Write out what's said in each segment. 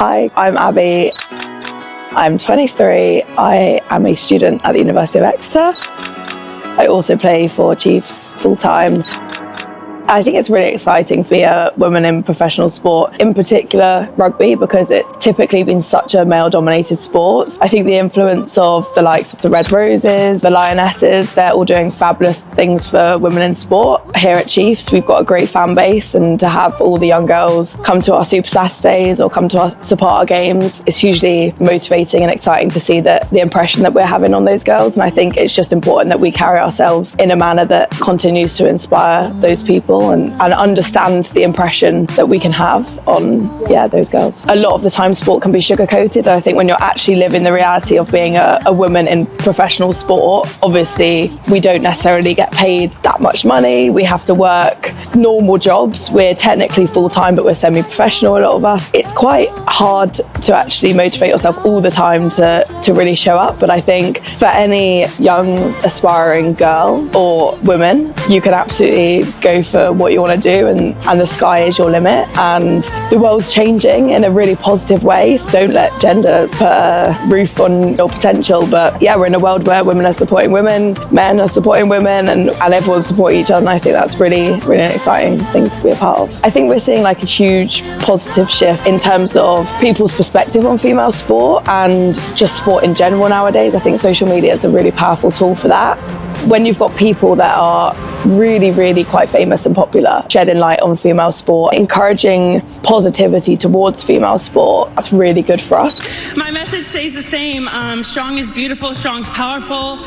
Hi, I'm Abby. I'm 23. I am a student at the University of Exeter. I also play for Chiefs full-time. I think it's really exciting to be a woman in professional sport, in particular rugby, because it's typically been such a male-dominated sport. I think the influence of the likes of the Red Roses, the Lionesses, they're all doing fabulous things for women in sport. Here at Chiefs, we've got a great fan base, and to have all the young girls come to our Super Saturdays or come to support our games, it's hugely motivating and exciting to see the impression that we're having on those girls. And I think it's just important that we carry ourselves in a manner that continues to inspire those people and understand the impression that we can have on those girls. A lot of the time sport can be sugar-coated. I think when you're actually living the reality of being a woman in professional sport, obviously we don't necessarily get paid that much money. We have to work normal jobs. We're technically full-time, but we're semi-professional, a lot of us. It's quite hard to actually motivate yourself all the time to really show up. But I think for any young aspiring girl or woman, you can absolutely go for what you want to do, and the sky is your limit, and the world's changing in a really positive way. So don't let gender put a roof on your potential. But we're in a world where women are supporting women, men are supporting women, and everyone's supporting each other, and I think that's really an exciting thing to be a part of. I think we're seeing like a huge positive shift in terms of people's perspective on female sport and just sport in general nowadays. I think social media is a really powerful tool for that. When you've got people that are really quite famous and popular, shedding light on female sport, encouraging positivity towards female sport, that's really good for us. My message stays the same. Strong is beautiful, strong's powerful.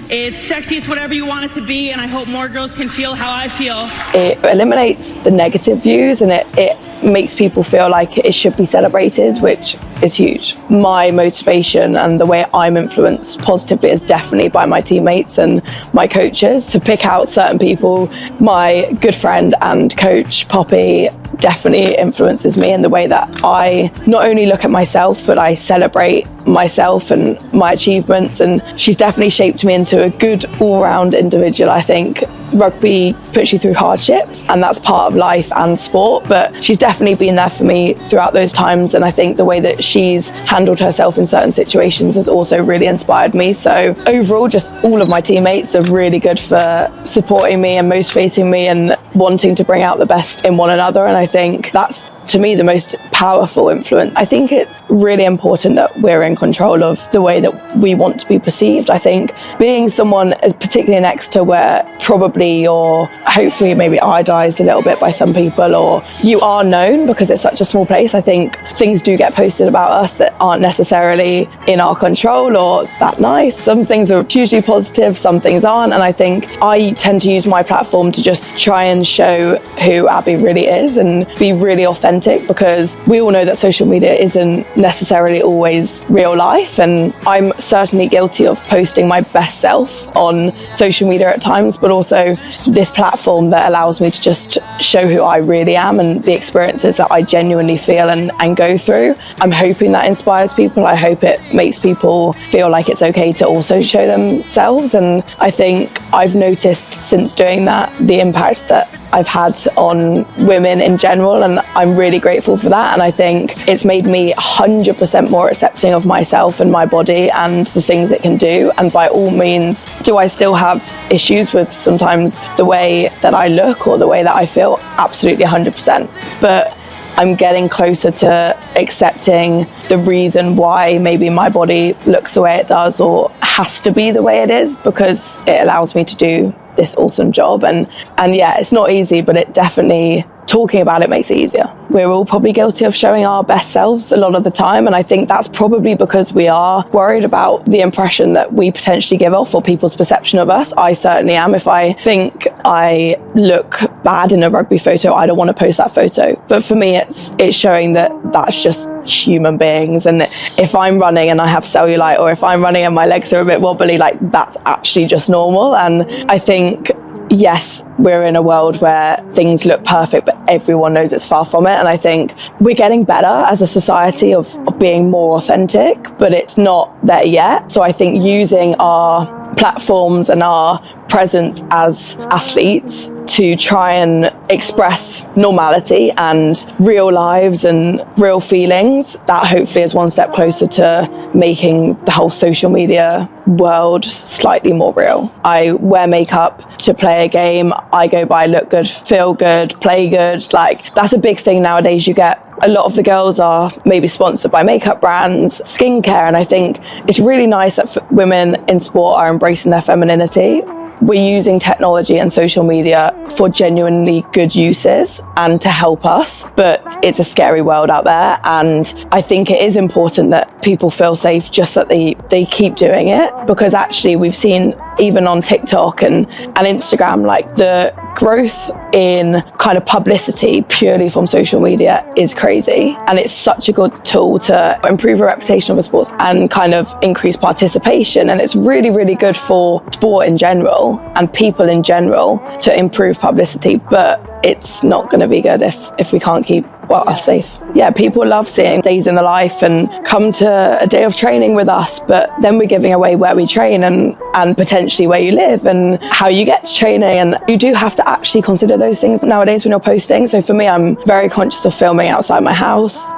It's sexy, it's whatever you want it to be, and I hope more girls can feel how I feel. It eliminates the negative views, and it makes people feel like it should be celebrated, which is huge. My motivation and the way I'm influenced positively is definitely by my teammates and my coaches. To pick out certain people, my good friend and coach, Poppy, definitely influences me in the way that I not only look at myself, but I celebrate myself and my achievements, and she's definitely shaped me into a good all-round individual. I think rugby puts you through hardships, and that's part of life and sport, but she's definitely been there for me throughout those times, and I think the way that she's handled herself in certain situations has also really inspired me. So overall, just all of my teammates are really good for supporting me and motivating me and wanting to bring out the best in one another, and I think that's, to me, the most powerful influence. I think it's really important that we're in control of the way that we want to be perceived. I think being someone, particularly in Exeter, where probably you're hopefully maybe idolised a little bit by some people, or you are known because it's such a small place, I think things do get posted about us that aren't necessarily in our control or that nice. Some things are hugely positive, some things aren't, and I think I tend to use my platform to just try and show who Abby really is and be really authentic, because we all know that social media isn't necessarily always real life, and I'm certainly guilty of posting my best self on social media at times, but also this platform that allows me to just show who I really am and the experiences that I genuinely feel and go through. I'm hoping that inspires people. I hope it makes people feel like it's okay to also show themselves, and I think I've noticed since doing that the impact that I've had on women in general, and I'm really grateful for that. And I think it's made me 100% more accepting of myself and my body and the things it can do. And by all means, do I still have issues with sometimes the way that I look or the way that I feel? Absolutely 100%. But I'm getting closer to accepting the reason why maybe my body looks the way it does or has to be the way it is, because it allows me to do this awesome job. And it's not easy, but it definitely, talking about it makes it easier. We're all probably guilty of showing our best selves a lot of the time, and I think that's probably because we are worried about the impression that we potentially give off or people's perception of us. I certainly am. If I think I look bad in a rugby photo, I don't want to post that photo. But for me, it's showing that that's just human beings, and if I'm running and I have cellulite, or if I'm running and my legs are a bit wobbly, like that's actually just normal. And I think, yes, we're in a world where things look perfect, but everyone knows it's far from it. And I think we're getting better as a society of being more authentic, but it's not there yet. So I think using our platforms and our presence as athletes to try and express normality and real lives and real feelings. That hopefully is one step closer to making the whole social media world slightly more real. I wear makeup to play a game. I go by look good, feel good, play good. Like, that's a big thing nowadays. You get a lot of the girls are maybe sponsored by makeup brands, skincare, and I think it's really nice that women in sport are embracing their femininity. We're using technology and social media for genuinely good uses and to help us, but it's a scary world out there, and I think it is important that people feel safe, just that they keep doing it, because actually we've seen even on TikTok and Instagram, like the growth in kind of publicity purely from social media is crazy, and it's such a good tool to improve the reputation of a sport and kind of increase participation, and it's really, really good for sport in general and people in general to improve publicity, but it's not going to be good if we can't keep us safe. Yeah, people love seeing days in the life and come to a day of training with us, but then we're giving away where we train and potentially where you live and how you get to training, and you do have to actually consider those things nowadays when you're posting. So for me, I'm very conscious of filming outside my house.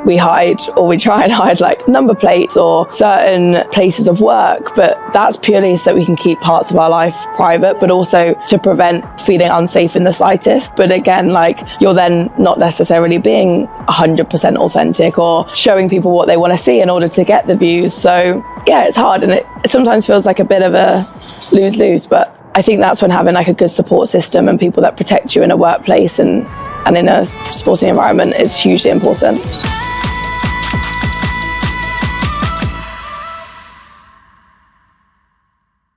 We hide, or we try and hide, like number plates or certain places of work, but that's purely so that we can keep parts of our life private, but also to prevent feeling unsafe in the slightest. But again, like, you're then not necessarily being 100% authentic or showing people what they want to see in order to get the views. So yeah, it's hard, and it sometimes feels like a bit of a lose-lose, but I think that's when having like a good support system and people that protect you in a workplace and in a sporting environment is hugely important.